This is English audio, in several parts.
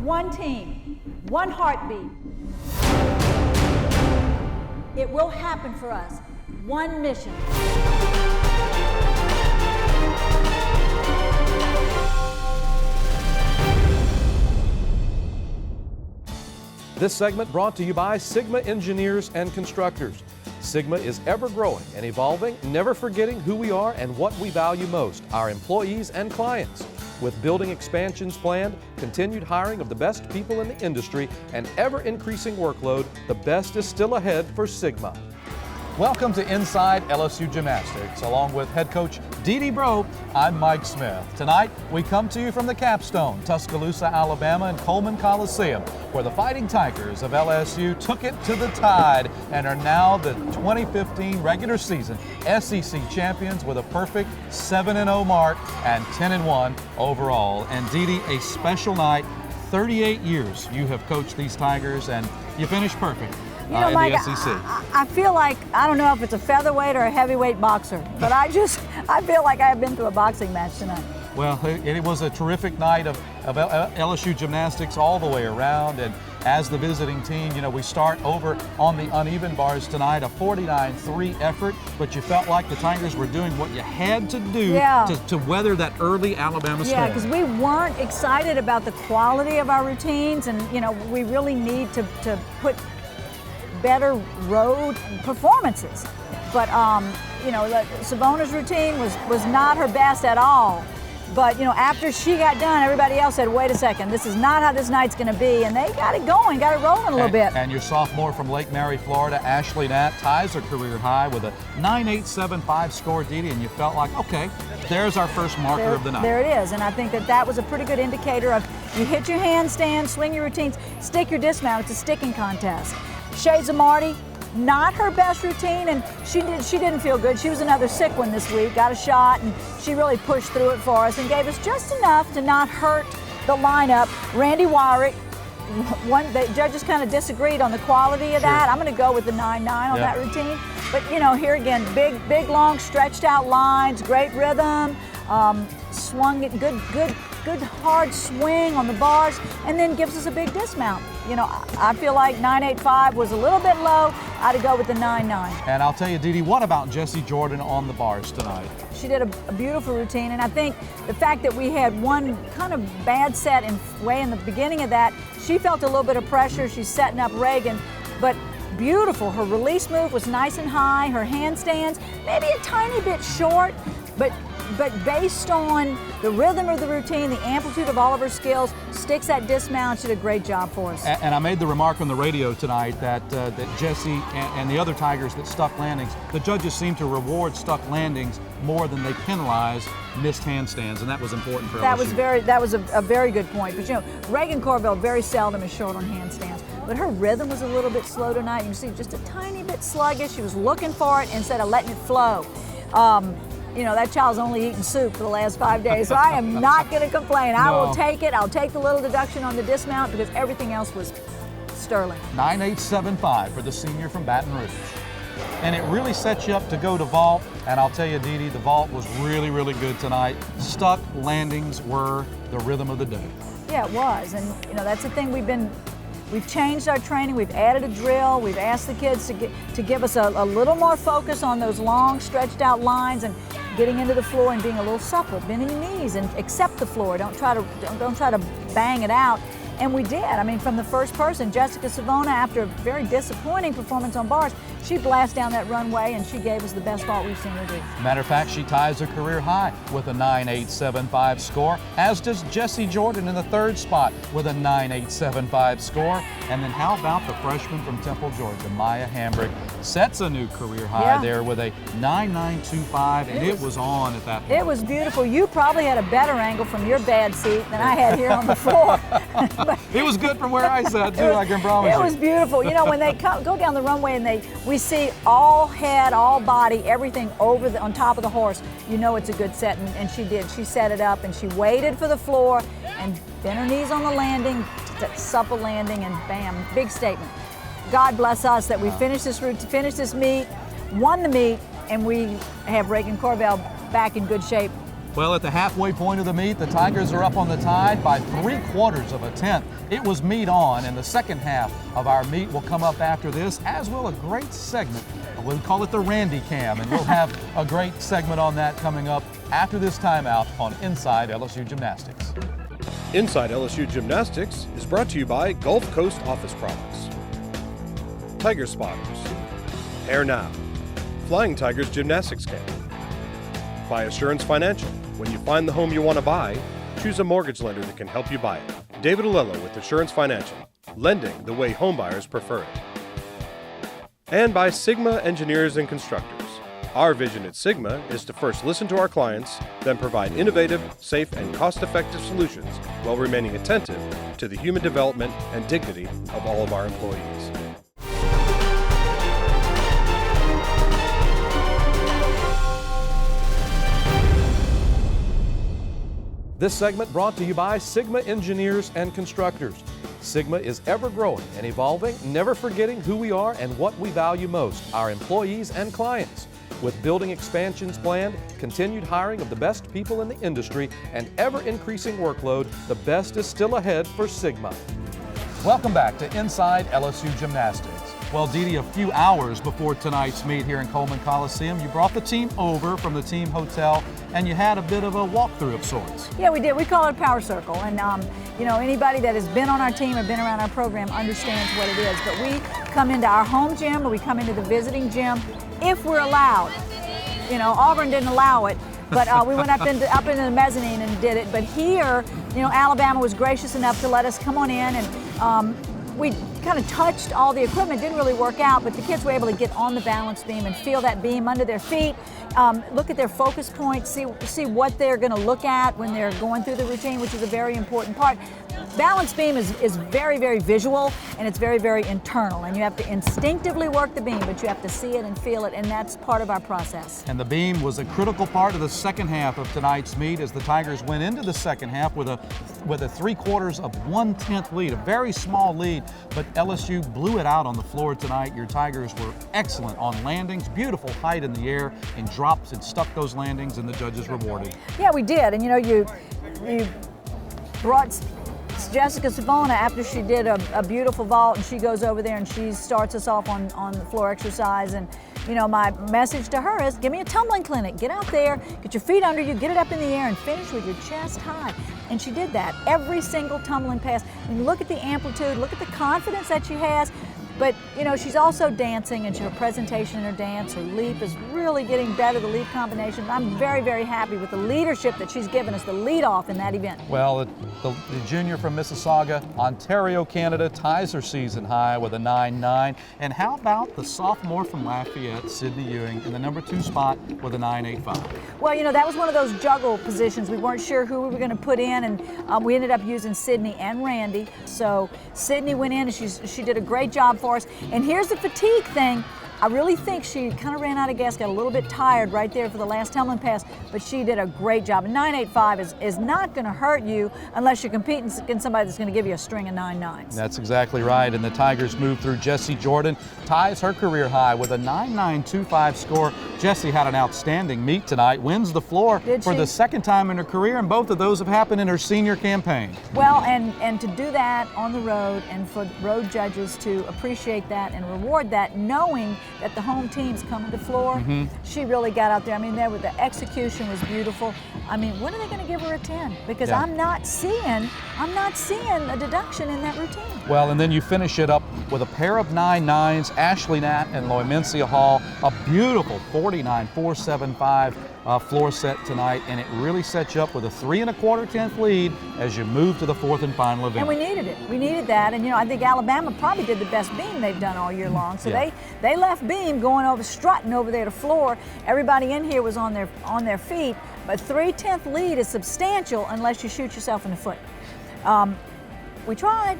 one team, one heartbeat. It will happen for us. One mission. This segment brought to you by Sigma Engineers and Constructors. Sigma is ever growing and evolving, never forgetting who we are and what we value most, our employees and clients. With building expansions planned, continued hiring of the best people in the industry, and ever-increasing workload, the best is still ahead for Sigma. Welcome to Inside LSU Gymnastics. Along with head coach Dee Bro, I'm Mike Smith. Tonight, we come to you from the capstone, Tuscaloosa, Alabama, and Coleman Coliseum, where the Fighting Tigers of LSU took it to the Tide and are now the 2015 regular season SEC champions with a perfect 7-0 mark and 10-1 overall. And Dee, a special night. 38 years you have coached these Tigers, and you finished perfect. You know, Mike, in the SEC. I feel like, I don't know if it's a featherweight or a heavyweight boxer, but I feel like I've been through a boxing match tonight. Well, it was a terrific night of LSU gymnastics all the way around, and as the visiting team, you know, we start over on the uneven bars tonight, a 49-3 effort, but you felt like the Tigers were doing what you had to do to weather that early Alabama storm. Yeah, because we weren't excited about the quality of our routines, and, you know, we really need to put better road performances. But, you know, Savona's routine was not her best at all. But, you know, after she got done, everybody else said, wait a second, this is not how this night's going to be. And they got it going, got it rolling a little bit. And your sophomore from Lake Mary, Florida, Ashley Knapp, ties her career high with a 9.875 score, Dee, and you felt like, okay, there's our first marker of the night. There it is. And I think that was a pretty good indicator of you hit your handstand, swing your routines, stick your dismount. It's a sticking contest. Shades of Marty, not her best routine, and she didn't feel good. She was another sick one this week, got a shot, and she really pushed through it for us and gave us just enough to not hurt the lineup. Randii Wyrick, the judges kind of disagreed on the quality of that. I'm going to go with the 9-9 on that routine. But, you know, here again, big, long, stretched out lines, great rhythm, swung it, good hard swing on the bars, and then gives us a big dismount. You know, I feel like 9.85 was a little bit low. I'd go with the 9.9. And I'll tell you, Dee, what about Jessie Jordan on the bars tonight? She did a beautiful routine, and I think the fact that we had one kind of bad set way in the beginning of that, she felt a little bit of pressure. She's setting up Reagan, but beautiful. Her release move was nice and high. Her handstands, maybe a tiny bit short, but based on the rhythm of the routine, the amplitude of all of her skills, sticks that dismount. She did a great job for us. And I made the remark on the radio tonight that Jessie and the other Tigers that stuck landings, the judges seem to reward stuck landings more than they penalize missed handstands, and that was important for LSU. That was a very good point. But, you know, Reagan Corville very seldom is short on handstands, but her rhythm was a little bit slow tonight. You can see just a tiny bit sluggish. She was looking for it instead of letting it flow. You know, that child's only eaten soup for the last 5 days, so I am not going to complain. I will take it. I'll take the little deduction on the dismount because everything else was sterling. 9.875 for the senior from Baton Rouge. And it really sets you up to go to vault. And I'll tell you, Dee, the vault was really, really good tonight. Stuck landings were the rhythm of the day. Yeah, it was. And, you know, that's the thing we've changed our training. We've added a drill. We've asked the kids to give us a little more focus on those long, stretched out lines and getting into the floor and being a little supple, bending your knees and accept the floor. Don't try to bang it out. And we did. I mean, from the first person, Jessica Savona, after a very disappointing performance on bars, she blasted down that runway and she gave us the best vault we've seen her do. Matter of fact, she ties a career high with a 9.875 score, as does Jessie Jordan in the third spot with a 9.875 score. And then how about the freshman from Temple, Georgia, Maya Hambrick, sets a new career high there with a 9.925, and it was on at that point. It was beautiful. You probably had a better angle from your bad seat than I had here on the floor. It was good from where I sat, too, I can promise you. It was beautiful. You know, when they go down the runway and we see all head, all body, everything on top of the horse, you know it's a good set, and she did. She set it up, and she waited for the floor and bent her knees on the landing, that supple landing, and bam, big statement. God bless us that we finished this meet, won the meet, and we have Reagan Corville back in good shape Well, at the halfway point of the meet, the Tigers are up on the tide by 3/4 of a tenth. It was meet on, and the second half of our meet will come up after this, as will a great segment. We'll call it the RandiiCam, and we'll have a great segment on that coming up after this timeout on Inside LSU Gymnastics. Inside LSU Gymnastics is brought to you by Gulf Coast Office Products, Tiger Spotters, Hair Now, Flying Tigers Gymnastics Camp, by Assurance Financial. When you find the home you want to buy, choose a mortgage lender that can help you buy it. David Alello with Assurance Financial, lending the way homebuyers prefer it. And by Sigma Engineers and Constructors. Our vision at Sigma is to first listen to our clients, then provide innovative, safe, and cost-effective solutions while remaining attentive to the human development and dignity of all of our employees. This segment brought to you by Sigma Engineers and Constructors. Sigma is ever growing and evolving, never forgetting who we are and what we value most, our employees and clients. With building expansions planned, continued hiring of the best people in the industry, and ever-increasing workload, the best is still ahead for Sigma. Welcome back to Inside LSU Gymnastics. Well, Dee Dee, a few hours before tonight's meet here in Coleman Coliseum, you brought the team over from the team hotel and you had a bit of a walkthrough of sorts. Yeah, we did. We call it a power circle. And, you know, anybody that has been on our team or been around our program understands what it is. But we come into our home gym or we come into the visiting gym if we're allowed. You know, Auburn didn't allow it. But we went up into the mezzanine and did it. But here, you know, Alabama was gracious enough to let us come on in, and we kind of touched all the equipment. Didn't really work out, but the kids were able to get on the balance beam and feel that beam under their feet, look at their focus points, see what they're going to look at when they're going through the routine, which is a very important part. Balance beam is very, very visual, and it's very, very internal, and you have to instinctively work the beam, but you have to see it and feel it, and that's part of our process. And the beam was a critical part of the second half of tonight's meet as the Tigers went into the second half with a 3/4 of 1/10 lead, a very small lead, but LSU blew it out on the floor tonight. Your Tigers were excellent on landings, beautiful height in the air, and drops and stuck those landings, and the judges rewarded. Yeah, we did, and you know, you brought Jessica Savona after she did a beautiful vault, and she goes over there and she starts us off on the floor exercise. And you know, my message to her is, give me a tumbling clinic. Get out there, get your feet under you, get it up in the air, and finish with your chest high. And she did that every single tumbling pass. And look at the amplitude, look at the confidence that she has. But, you know, she's also dancing, and her presentation in her dance, her leap is really getting better, the leap combination. I'm very, very happy with the leadership that she's given us, the lead off in that event. Well, the junior from Mississauga, Ontario, Canada, ties her season high with a 9.9. And how about the sophomore from Lafayette, Sydney Ewing, in the number 2 spot with a 9.85? Well, you know, that was one of those juggle positions. We weren't sure who we were going to put in, and we ended up using Sydney and Randii. So Sydney went in, and she did a great job for us. And here's the fatigue thing. I really think she kind of ran out of gas, got a little bit tired right there for the last tumbling pass, but she did a great job. And 9.85 is not going to hurt you unless you're competing against somebody that's going to give you a string of 9.9s. That's exactly right. And the Tigers move through. Jessie Jordan ties her career high with a 9.925 score. Jessie had an outstanding meet tonight, wins the floor for the second time in her career, and both of those have happened in her senior campaign. Well, and to do that on the road, and for road judges to appreciate that and reward that, knowing that the home team's coming to floor, she really got out there. I mean, the execution was beautiful. I mean, when are they going to give her a 10? Because I'm not seeing a deduction in that routine. Well, and then you finish it up with a pair of 9.9s, Ashley Natt and Loimencia Hall, a beautiful 49.475 floor set tonight, and it really sets you up with a 3.25 tenth lead as you move to the fourth and final event. And we needed it. We needed that, and you know, I think Alabama probably did the best beam they've done all year long. So they left beam going over, strutting over there to floor. Everybody in here was on their feet, but 3/10 lead is substantial unless you shoot yourself in the foot. We tried.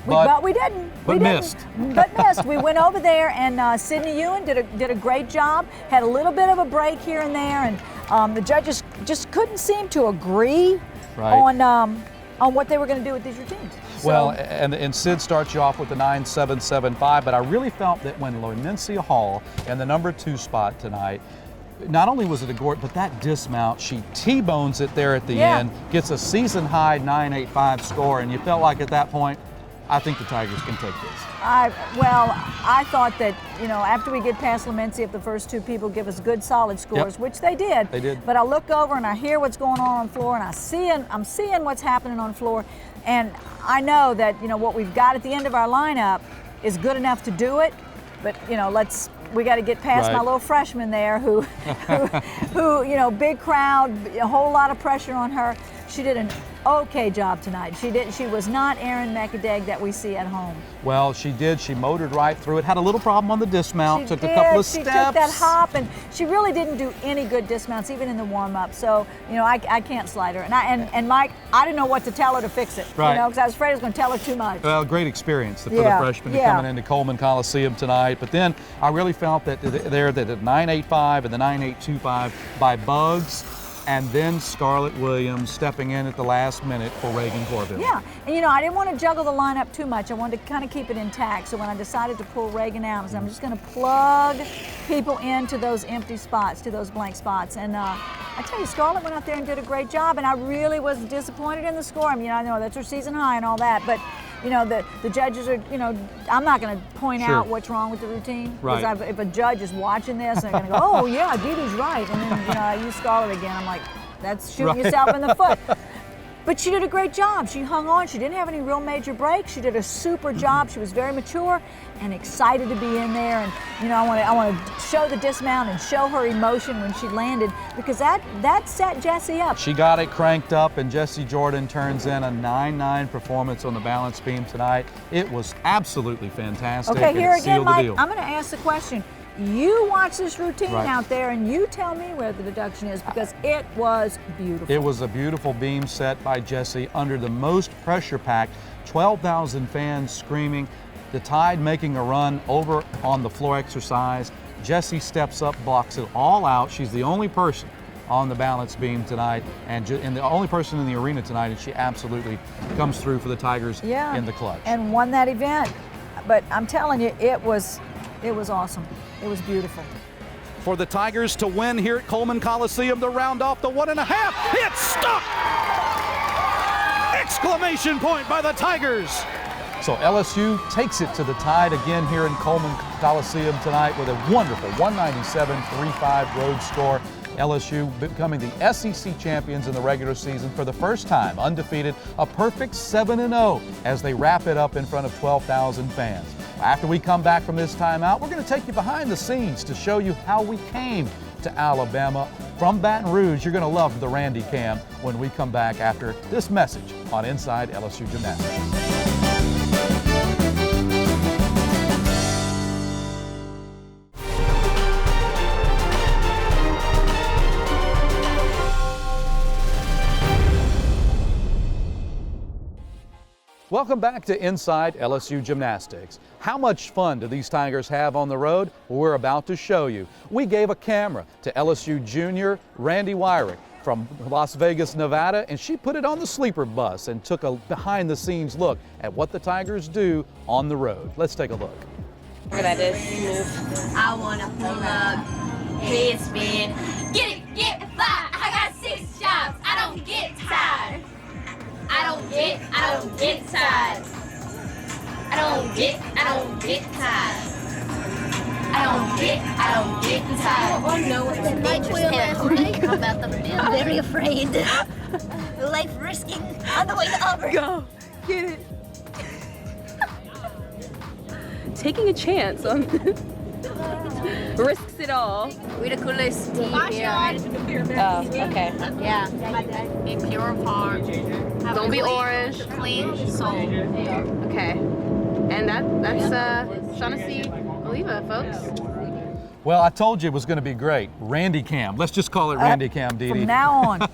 But we didn't. But missed. But missed. We went over there, and Sydney Ewing did a great job. Had a little bit of a break here and there, and the judges just couldn't seem to agree on what they were going to do with these routines. So, well, and Sid starts you off with the 9.775, but I really felt that when Loimencia Hall in the number 2 spot tonight not only was it a gorgeous, but that dismount, she T-bones it there at the Yeah. end, gets a season-high 9.85 score, and you felt like at that point, I think the Tigers can take this. I thought that, you know, after we get past Lamency, if the first two people give us good solid scores, Yep. which they did. They did. But I look over and I hear what's going on the floor, and I'm seeing what's happening on the floor, and I know that, you know, what we've got at the end of our lineup is good enough to do it. But, you know, we got to get past Right. my little freshman there who, you know, big crowd, a whole lot of pressure on her. She did an okay job tonight. She was not Erin McAdeg that we see at home. Well, she did. She motored right through it. Had a little problem on the dismount. She took did. a couple of She steps. took that hop, and she really didn't do any good dismounts, even in the warm-up. So, you know, I can't slide her. And Mike, I didn't know what to tell her to fix it. Right. You know, because I was afraid I was going to tell her too much. Well, great experience for the Yeah, freshman yeah. coming into Coleman Coliseum tonight. But then I really felt that there that the 9.85 and the 9.825 by Bugs, and then Scarlett Williams stepping in at the last minute for Reagan Corville. Yeah, and you know, I didn't want to juggle the lineup too much. I wanted to kind of keep it intact. So when I decided to pull Reagan out, I said, I'm just going to plug people into those empty spots, to those blank spots. And I tell you, Scarlett went out there and did a great job, and I really was disappointed in the score. I mean, I know that's her season high and all that, but you know, the judges are, you know, I'm not going to point Sure. out what's wrong with the routine. Right. Because if a judge is watching this, they're going to go, oh yeah, Dee Dee's right. And then, you know, I use Scarlett again. I'm like, that's shooting Right. yourself in the foot. But she did a great job. She hung on. She didn't have any real major breaks. She did a super job. She was very mature and excited to be in there. And you know, I want to show the dismount and show her emotion when she landed, because that set Jessie up. She got it cranked up, and Jessie Jordan turns in a 9.9 performance on the balance beam tonight. It was absolutely fantastic. Okay, and here it again, sealed the Mike, deal. I'm going to ask the question. You watch this routine Right. out there, and you tell me where the deduction is, because it was beautiful. It was a beautiful beam set by Jessie under the most pressure-packed, 12,000 fans screaming, the Tide making a run over on the floor exercise. Jessie steps up, blocks it all out. She's the only person on the balance beam tonight, and the only person in the arena tonight, and she absolutely comes through for the Tigers in the clutch. And won that event. But I'm telling you, it was awesome. It was beautiful. For the Tigers to win here at Coleman Coliseum to round off the 1.5. It's stuck! Exclamation point by the Tigers. So LSU takes it to the Tide again here in Coleman Coliseum tonight with a wonderful 197-35 road score. LSU becoming the SEC champions in the regular season for the first time, undefeated, a perfect 7-0 as they wrap it up in front of 12,000 fans. After we come back from this timeout, we're going to take you behind the scenes to show you how we came to Alabama. From Baton Rouge, you're going to love the RandiiCam when we come back after this message on Inside LSU Gymnastics. Welcome back to Inside LSU Gymnastics. How much fun do these Tigers have on the road? Well, we're about to show you. We gave a camera to LSU junior Randii Wyrick from Las Vegas, Nevada, and she put it on the sleeper bus and took a behind-the-scenes look at what the Tigers do on the road. Let's take a look. Look at this move. I want to pull up, head spin, get it, fly. I got 6 jobs. I don't get tired. I don't get tired. I don't get tired. I don't get tired. Oh no, it's a dangerous I'm about to feel very afraid. Life risking on the way to Auburn. Go, get it. Taking a chance on risks it all. We're the coolest team here. Oh, okay. Yeah. Be pure of heart. Don't be orange. Clean soul. Okay. And that's Shaughnessy Oliva, folks. Well, I told you it was going to be great. RandiiCam. Let's just call it RandiiCam, Dee Dee. From now on.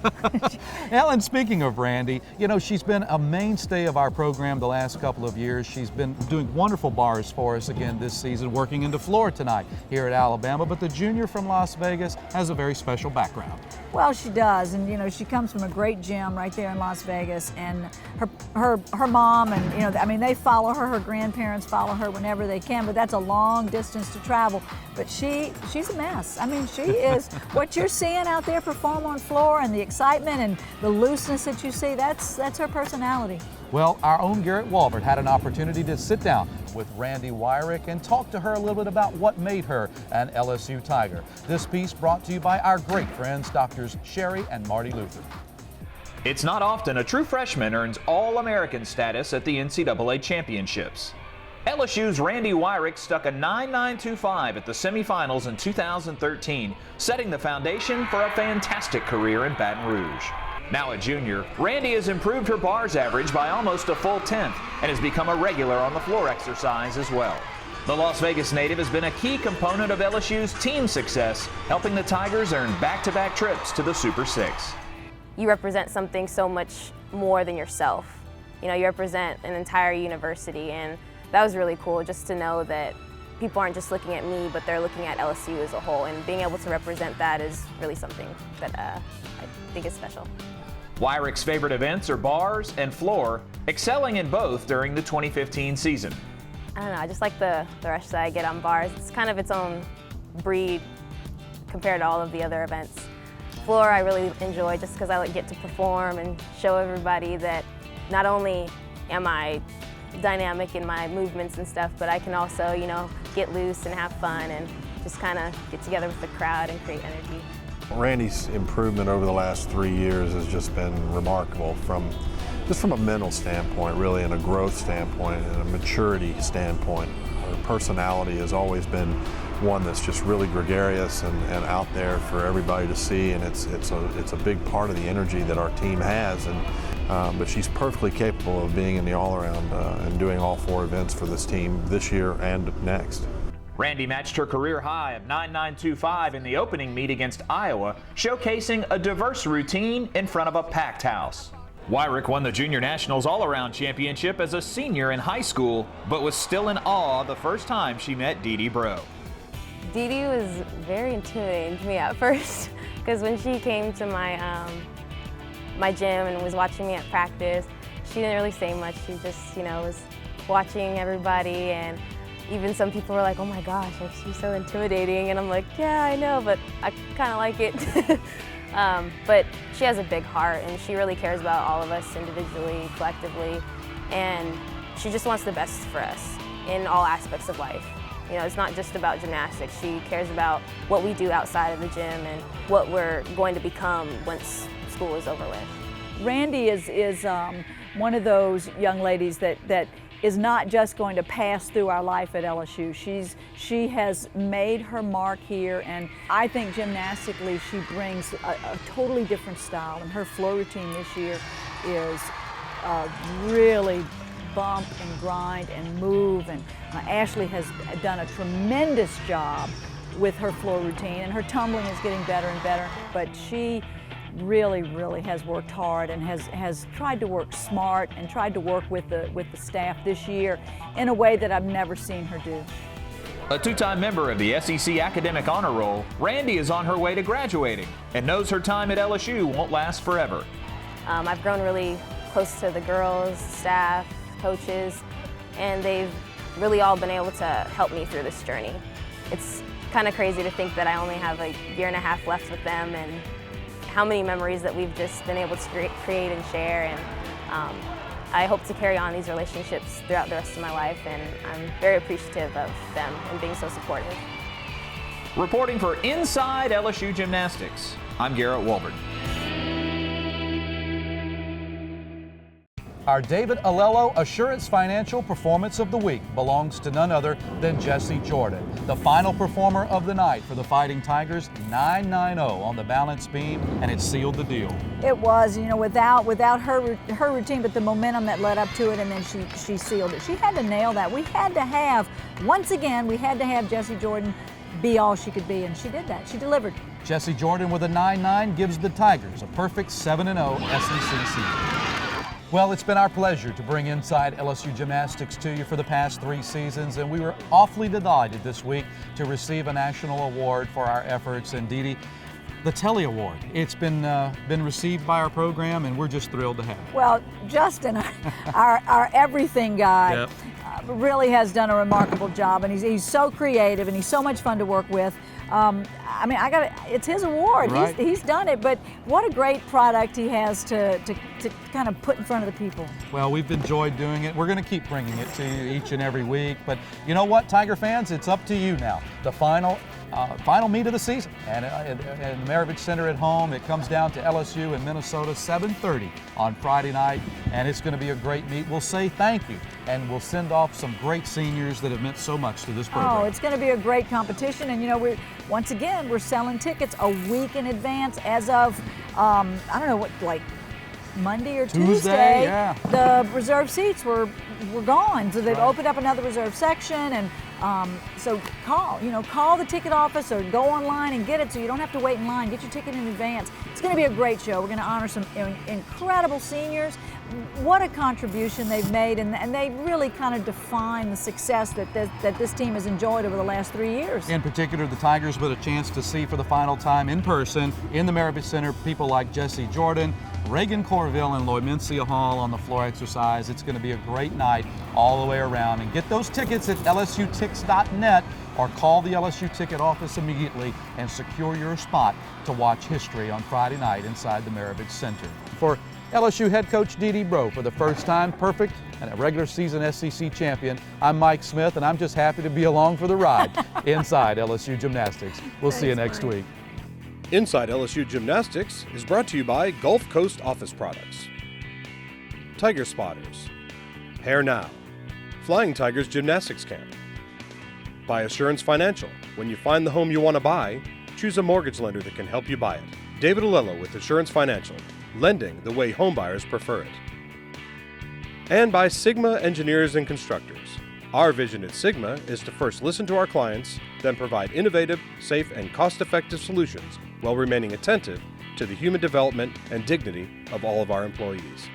Ellen, speaking of Randii, you know, she's been a mainstay of our program the last couple of years. She's been doing wonderful bars for us again this season, working into floor tonight here at Alabama. But the junior from Las Vegas has a very special background. Well, she does, and you know, she comes from a great gym right there in Las Vegas, and her mom, and you know, I mean, they follow her. Her grandparents follow her whenever they can, but that's a long distance to travel. But she's a mess. I mean, she is what you're seeing out there perform on floor, and the excitement and the looseness that you see. That's her personality. Well, our own Garrett Walbert had an opportunity to sit down with Randii Wyrick and talk to her a little bit about what made her an LSU Tiger. This piece brought to you by our great friends, Doctors Sherry and Marty Luther. It's not often a true freshman earns All-American status at the NCAA Championships. LSU's Randii Wyrick stuck a 9.925 at the semifinals in 2013, setting the foundation for a fantastic career in Baton Rouge. Now a junior, Randii has improved her bars average by almost a full 10th and has become a regular on the floor exercise as well. The Las Vegas native has been a key component of LSU's team success, helping the Tigers earn back-to-back trips to the Super Six. You represent something so much more than yourself. You know, you represent an entire university, and that was really cool just to know that people aren't just looking at me, but they're looking at LSU as a whole, and being able to represent that is really something that I think is special. Wyrick's favorite events are bars and floor, excelling in both during the 2015 season. I don't know, I just like the rush that I get on bars. It's kind of its own breed compared to all of the other events. Floor I really enjoy just because I get to perform and show everybody that not only am I dynamic in my movements and stuff, but I can also, you know, get loose and have fun and just kind of get together with the crowd and create energy. Randii's improvement over the last 3 years has just been remarkable from a mental standpoint, really, and a growth standpoint and a maturity standpoint. Her personality has always been one that's just really gregarious and out there for everybody to see, and it's a big part of the energy that our team has. But she's perfectly capable of being in the all-around and doing all 4 events for this team this year and next. Randii matched her career high of 9.925 in the opening meet against Iowa, showcasing a diverse routine in front of a packed house. Wyrick won the Junior Nationals All-Around Championship as a senior in high school, but was still in awe the first time she met Dee Dee Bro. Dee Dee was very intimidating to me at first, because when she came to my gym and was watching me at practice, she didn't really say much. She just, you know, was watching everybody, and even some people were like, oh my gosh, like, she's so intimidating. And I'm like, yeah, I know, but I kind of like it. But she has a big heart, and she really cares about all of us individually, collectively. And she just wants the best for us in all aspects of life. You know, it's not just about gymnastics. She cares about what we do outside of the gym and what we're going to become once school is over with. Randii is one of those young ladies that is not just going to pass through our life at LSU. She has made her mark here, and I think gymnastically she brings a totally different style, and her flow routine this year is really bump and grind and move, and Ashley has done a tremendous job with her floor routine, and her tumbling is getting better and better, but she really has worked hard and has tried to work smart and tried to work with the staff this year in a way that I've never seen her do. A 2-time member of the SEC Academic Honor Roll, Randii is on her way to graduating and knows her time at LSU won't last forever. I've grown really close to the girls, staff, coaches, and they've really all been able to help me through this journey. It's kind of crazy to think that I only have a year and a half left with them, and how many memories that we've just been able to create and share, and I hope to carry on these relationships throughout the rest of my life, and I'm very appreciative of them and being so supportive. Reporting for Inside LSU Gymnastics, I'm Garrett Walbert. Our David Alello Assurance Financial Performance of the Week belongs to none other than Jessie Jordan, the final performer of the night for the Fighting Tigers, 9.90 on the balance beam, and it sealed the deal. It was, you know, without her routine, but the momentum that led up to it, and then she sealed it. She had to nail that. We had to have, once again, we had to have Jessie Jordan be all she could be, and she did that. She delivered. Jessie Jordan with a 9.9 gives the Tigers a perfect 7-0 SEC season. Well, it's been our pleasure to bring Inside LSU Gymnastics to you for the past 3 seasons, and we were awfully delighted this week to receive a national award for our efforts. And Dee Dee, the Telly Award. It's been received by our program, and we're just thrilled to have it. Well, Justin, our everything guy, Yep. really has done a remarkable job, and he's so creative, and he's so much fun to work with. I mean, it's his award. Right. He's done it, but what a great product he has to kind of put in front of the people. Well, we've enjoyed doing it. We're going to keep bringing it to you each and every week. But you know what, Tiger fans? It's up to you now. The final meet of the season. And in the Maravich Center at home, it comes down to LSU in Minnesota, 7:30 on Friday night. And it's going to be a great meet. We'll say thank you. And we'll send off some great seniors that have meant so much to this program. Oh, it's going to be a great competition. And, you know, once again, we're selling tickets a week in advance as of, I don't know, what, like Monday or Tuesday. Yeah. The reserve seats were gone. So they've opened up another reserve section. And so call the ticket office or go online and get it so you don't have to wait in line. Get your ticket in advance. It's going to be a great show. We're going to honor some incredible seniors. What a contribution they've made, and they really kind of define the success that this team has enjoyed over the last 3 years. In particular, the Tigers with a chance to see for the final time in person in the Maravich Center people like Jesse Jordan, Reagan Corville, and Lloyd Mencia Hall on the floor exercise. It's going to be a great night all the way around. And get those tickets at lsutix.net or call the LSU ticket office immediately and secure your spot to watch history on Friday night inside the Maravich Center. For LSU head coach Dee Bro, for the first time, perfect, and a regular season SEC champion, I'm Mike Smith, and I'm just happy to be along for the ride inside LSU Gymnastics. We'll see you next week. Inside LSU Gymnastics is brought to you by Gulf Coast Office Products, Tiger Spotters, Hair Now, Flying Tigers Gymnastics Camp, by Assurance Financial. When you find the home you want to buy, choose a mortgage lender that can help you buy it. David Alello with Assurance Financial, lending the way homebuyers prefer it. And by Sigma Engineers and Constructors. Our vision at Sigma is to first listen to our clients, then provide innovative, safe, and cost-effective solutions while remaining attentive to the human development and dignity of all of our employees.